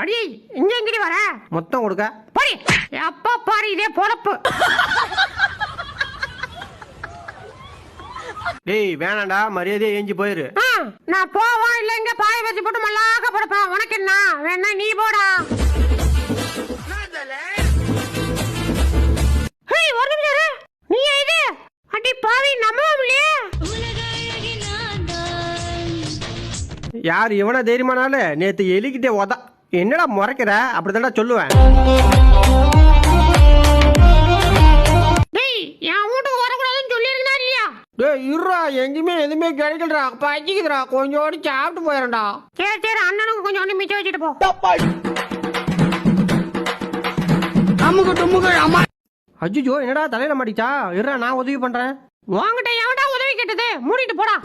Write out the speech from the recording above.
அடி இங்க எங்கடி வர? மொத்தம் கொடுக்க. போடி. அப்பா பாரு இதே பொழப்பு. டேய் வேணாண்டா, மரியாதையா ஏஞ்சி போயிரு. நான் போவா இல்ல இங்க பாய வச்சு போட்டு மல்லாக்க படுப்பேன். உனக்கு என்ன வேணா நீ போடா. ஹேய் ஒரு நிமிஷம் இரு. நீ இது அடி பாவி நம்பவே. யார் இவனா தைரியமானால? நேத்து எலிக்கிட்டே உத. என்னடா முறைக்கிற? அப்படிதான்டா சொல்லுவேன். டேய் என் வீட்டுக்கு வரக்கூடாதுன்னு சொல்லியிருந்தா இல்லையா? டேய் இருடா, எங்கேயுமே எதுவுமே கிடைக்கலடா, பச்சிக்குதுடா, கொஞ்சோடு சாப்பிட்டு போயிடா. சரி சரி அண்ணனுக்கு கொஞ்சம் மிச்சம் வச்சுட்டு போ. அஜிஜோ என்னடா தலையில மாட்டிச்சா? இருடா நான் உதவி பண்றேன். வாங்கிட்ட எவன்டா உதவி கேட்டது? மூடிட்டு போடா.